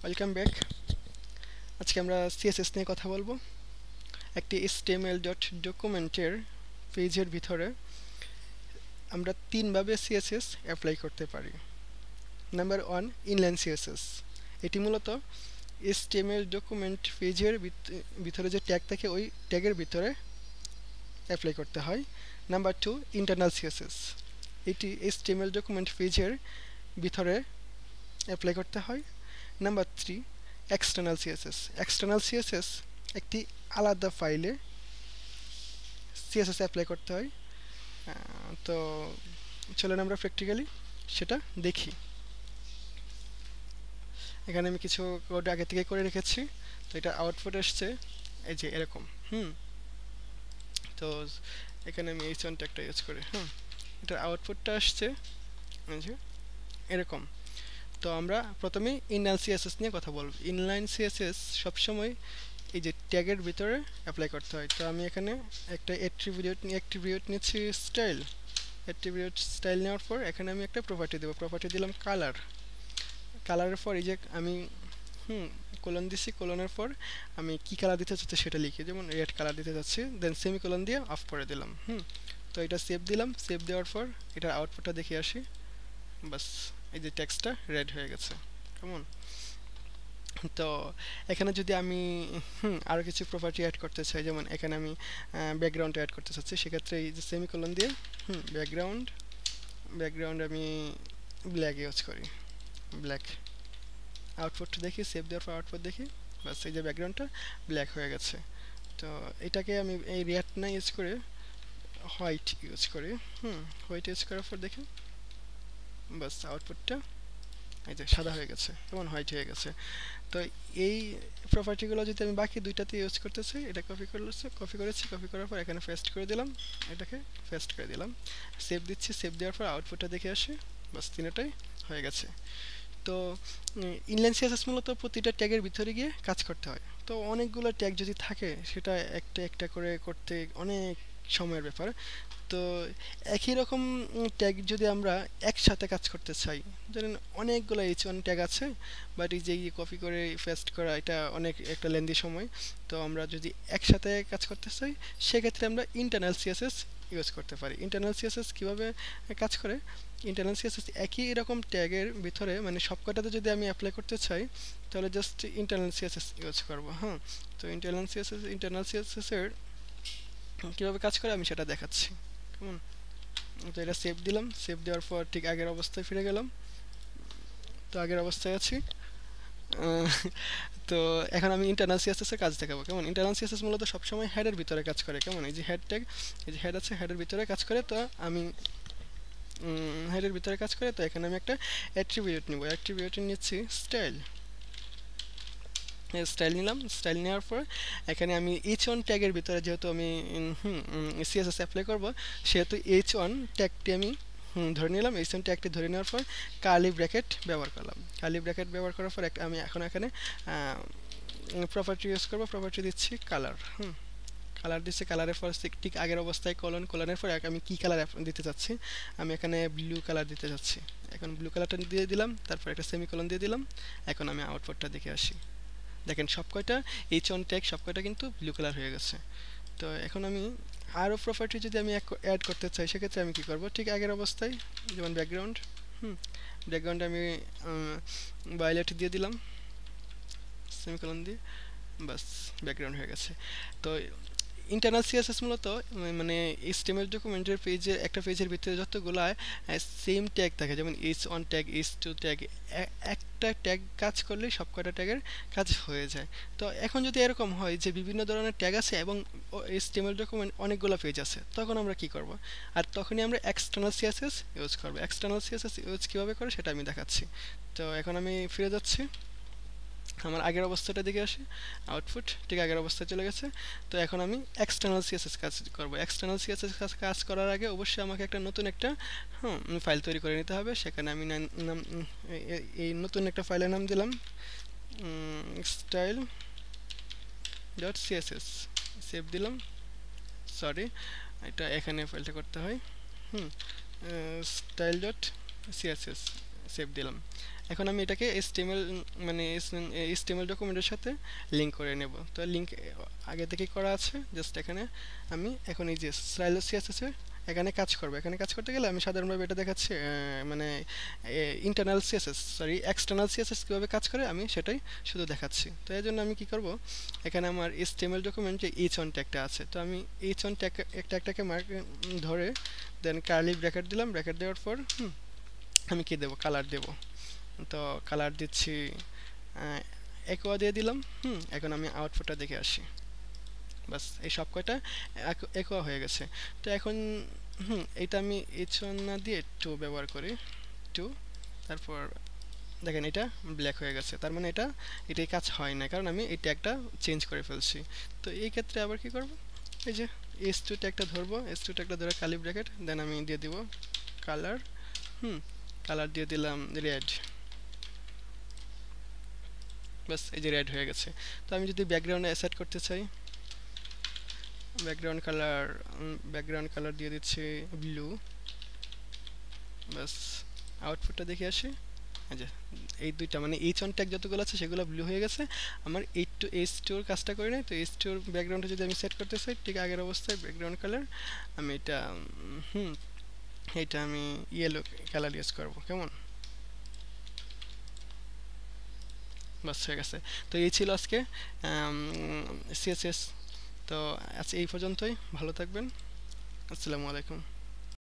Welcome back. আজকে আমরা CSS নিয়ে কথা বলবো। একটি HTML ডকুমেন্টের পেজের ভিতরে আমরা তিনভাবে সিএসএস অ্যাপ্লাই করতে পারি। Number 1, inline CSS. এটি মূলত HTML ডকুমেন্ট পেজের ভিতরে যে ট্যাগ থাকে ওই ট্যাগের ভিতরে অ্যাপ্লাই করতে হয়। Number 2, internal CSS. এটি HTML ডকুমেন্ট পেজের ভিতরে অ্যাপ্লাই করতে হয়। Number 3, external CSS. External CSS একটি আলাদা ফাইলে সিএসএস অ্যাপ্লাই করতে হয়। তো চলেন আমরা প্র্যাকটিক্যালি সেটা দেখি। এখানে আমি কিছু কোড আগে থেকে করে রেখেছি। তো এটা আউটপুট আসছে এই যে এরকম। তো এখানে আমি h1 ট্যাগটা ইউজ করি। এটার আউটপুটটা আসছে এই যে এরকম। তো আমরা প্রথমে ইনলাইন সিএসএস নিয়ে কথা বলব। ইনলাইন সিএসএস সবসময় এই যে ট্যাগের ভিতরে অ্যাপ্লাই করতে হয়। তো আমি এখানে একটা অ্যাট্রিবিউট নিচ্ছি স্টাইল। অ্যাট্রিবিউট স্টাইল নেওয়ার পর এখানে আমি একটা প্রপার্টি দেবো। প্রপার্টি দিলাম কালার। কালারের পর এই যে আমি কোলন দিছি। কোলনের পর আমি কি কালার দিতে চাচ্ছি সেটা লিখি, যেমন রেড কালার দিতে চাচ্ছি, দেন সেমিকোলন দিয়ে অফ করে দিলাম। তো এটা সেভ দিলাম। সেভ দেওয়ার পর এটার আউটপুটটা দেখে আসি। বাস, এই যে টেক্সটটা রেড হয়ে গেছে। কেমন? তো এখানে যদি আমি আরও কিছু প্রপার্টি অ্যাড করতে চাই, যেমন এখানে আমি ব্যাকগ্রাউন্ড অ্যাড করতে চাচ্ছি, সেক্ষেত্রে এই যে সেমিকোলন দিয়ে ব্যাকগ্রাউন্ড আমি ব্ল্যাক ইউজ করি। ব্ল্যাক। আউটপুট দেখি, সেভ দেওয়ার পর আউটপুট দেখি, বাস এই যে ব্যাকগ্রাউন্ডটা ব্ল্যাক হয়ে গেছে। তো এটাকে আমি এই রেড না ইউজ করে হোয়াইট ইউজ করি। হোয়াইট ইউজ করার পর দেখি, বাস আউটপুটটা এই যে সাদা হয়ে গেছে, যেমন হোয়াইট হয়ে গেছে। তো এই প্রপার্টিগুলো যদি আমি বাকি দুইটাতে ইউজ করতে চাই, এটা কপি করার পর এখানে পেস্ট করে দিলাম, এটাকে পেস্ট করে দিলাম, সেভ দিচ্ছি। সেভ দেওয়ার পর আউটপুটটা দেখে আসি, বাস তিনটাই হয়ে গেছে। তো ইনলাইন সিএসএস মূলত প্রতিটা ট্যাগের ভিতরে গিয়ে কাজ করতে হয়। তো অনেকগুলো ট্যাগ যদি থাকে সেটা একটা একটা করে করতে অনেক সময়ের ব্যাপার। তো একই রকম ট্যাগ যদি আমরা একসাথে কাজ করতে চাই, ধরেন অনেকগুলো H1 ট্যাগ আছে, বাট এই যে কপি করে পেস্ট করা এটা অনেক একটা লেন্দি সময়। তো আমরা যদি একসাথে কাজ করতে চাই, সেক্ষেত্রে আমরা ইন্টারনাল সিএসএস ইউজ করতে পারি। ইন্টারনাল সিএসএস কীভাবে কাজ করে? ইন্টারনাল সিএসএস একই রকম ট্যাগের ভিতরে, মানে সবকটাতে যদি আমি অ্যাপ্লাই করতে চাই, তাহলে জাস্ট ইন্টারনাল সিএসএস ইউজ করবো। তো ইন্টারনাল সিএসএসের কীভাবে কাজ করে আমি সেটা দেখাচ্ছি। কেমন? তো এটা সেভ দিলাম। সেভ দেওয়ার পর ঠিক আগের অবস্থায় ফিরে গেলাম। তো আগের অবস্থায় আছি। তো এখন আমি ইন্টারনাল সিএসএস এর কাজ দেখাবো। কেমন? ইন্টারনাল সিএসএস মূলত সবসময় হেডের ভিতরে কাজ করে। কেমন? এই যে হেড ট্যাগ, এই যে হেড আছে, হেডের ভিতরে কাজ করে। তো আমি হেডের ভিতরে কাজ করে, তো এখানে আমি একটা অ্যাট্রিবিউট নিব। অ্যাট্রিবিউট নিচ্ছি স্টাইল। স্টাইল নিলাম। স্টাইল নেওয়ার পর এখানে আমি H1 ট্যাগের ভিতরে, যেহেতু আমি সিএসএস অ্যাপ্লাই করব, সেহেতু H1 ট্যাগটি আমি ধরে নিলাম। H1 ট্যাগটি ধরে নেওয়ার পর কার্লি ব্র্যাকেট ব্যবহার করলাম। কার্লি ব্র্যাকেট ব্যবহার করার পর আমি এখন এখানে প্রপার্টি ইউজ করবো। প্রপার্টি দিচ্ছি কালার। কালার দিচ্ছি। কালারের পর ঠিক আগের অবস্থায় কোলনের পর আমি কি কালার দিতে চাচ্ছি, আমি এখানে ব্লু কালার দিতে চাচ্ছি। এখন ব্লু কালারটা দিয়ে দিলাম, তারপর একটা সেমিকোলন দিয়ে দিলাম। এখন আমি আউটপুটটা দেখে আসি। দেখেন সবকয়টা H1 ট্যাগ সবকয়টা কিন্তু ব্লু কালার হয়ে গেছে। তো এখন আমি আরও প্রপার্টি যদি আমি অ্যাড করতে চাই, সেক্ষেত্রে আমি কী করব? ঠিক আগের অবস্থায়, যেমন ব্যাকগ্রাউন্ডে আমি ভায়োলেট দিয়ে দিলাম সেমিকোলন দিয়ে, বাস ব্যাকগ্রাউন্ড হয়ে গেছে। তো ইন্টারনাল সিএসএস মূলত মানে HTML ডকুমেন্টের পেজে, একটা পেজের ভিতরে যতগুলো সেম ট্যাগ থাকে, যেমন H1 ট্যাগ, H2 ট্যাগ, একটা ট্যাগ কাজ করলে সব কটা ট্যাগের কাজ হয়ে যায়। তো এখন যদি এরকম হয় যে বিভিন্ন ধরনের ট্যাগ আছে এবং HTML ডকুমেন্ট অনেকগুলো পেজ আছে, তখন আমরা কি করব? আর তখনই আমরা এক্সটার্নাল সিএসএস ইউজ করব। এক্সটার্নাল সিএসএস ইউজ কীভাবে করে সেটা আমি দেখাচ্ছি। তো এখন আমি ফিরে যাচ্ছি, আমার আগের অবস্থাটা দিকে আসি। আউটপুট ঠিক আগের অবস্থায় চলে গেছে। তো এখন আমি এক্সটার্নাল সিএসএস কাজ করব। এক্সটার্নাল সিএসএস কাজ করার আগে অবশ্যই আমাকে নতুন একটা ফাইল তৈরি করে নিতে হবে। সেখানে আমি এই নতুন একটা ফাইলের নাম দিলাম স্টাইল ডট সিএসএস। সেভ দিলাম। সরি, এটা এখানে ফাইলটা করতে হয়। স্টাইল ডট সিএসএস সেভ দিলাম। এখন আমি এটাকে HTML মানে HTML ডকুমেন্টের সাথে লিঙ্ক করে নেব। তো লিঙ্ক আগে থেকে করা আছে, জাস্ট এখানে আমি এখন এই যে স্টাইলাস সিএসএস এর এখানে কাজ করব। এখানে কাজ করতে গেলে আমি সাধারণভাবে এটা দেখাচ্ছি, মানে internal CSS sorry external CSS কীভাবে কাজ করে আমি সেটাই শুধু দেখাচ্ছি। তো এই জন্য আমি কি করব, এখানে আমার HTML ডকুমেন্টে এইচ অন ট্যাগটা আছে, তো আমি এইচ অন ট্যাগটাকে মার্ক ধরে দেন কার্লি ব্র্যাকেট দিলাম। ব্র্যাকেট দেওয়ার পর আমি কি দেবো, কালার দেব। তো কালার দিচ্ছি একোয়া দিয়ে দিলাম। এখন আমি আউটপুটটা দেখে আসি। বাস এই সব কয়টা একোয়া হয়ে গেছে। তো এখন এটা আমি এইচ ওয়ান না দিয়ে টু ব্যবহার করি, টু। তারপর দেখেন এটা ব্ল্যাক হয়ে গেছে, তার মানে এটাই কাজ হয় না, কারণ আমি এই ট্যাগটা চেঞ্জ করে ফেলছি। তো এই ক্ষেত্রে আবার কি করব, এই যে S2 ট্যাগটা ধরবো, S2 ট্যাগটা ধরে কালি ব্র্যাকেট, দেন আমি দিয়ে দিব কালার। কালার দিয়ে দিলাম রেড। বাস এই যে রেড হয়ে গেছে। তো আমি যদি ব্যাকগ্রাউন্ডে অ্যাসেট করতে চাই, ব্যাকগ্রাউন্ড কালার দিয়ে দিচ্ছি ব্লু। বাস আউটপুটটা দেখে আসি। আচ্ছা, এই দুইটা মানে এইচ অন ট্যাগ যতগুলো আছে সেগুলো ব্লু হয়ে গেছে। আমার H2 কাজটা করে নেই, তো H2 ব্যাকগ্রাউন্ডটা যদি আমি সেট করতে চাই ঠিক আগের অবস্থায় ব্যাকগ্রাউন্ড কালার, আমি এটা আমি ইয়েলো কালার ইউজ করব, কেমন? বাস হয়ে গেছে। তো এই ছিল আজকে সিএসএস। তো আজ এই পর্যন্তই, ভালো থাকবেন, আসসালামু আলাইকুম।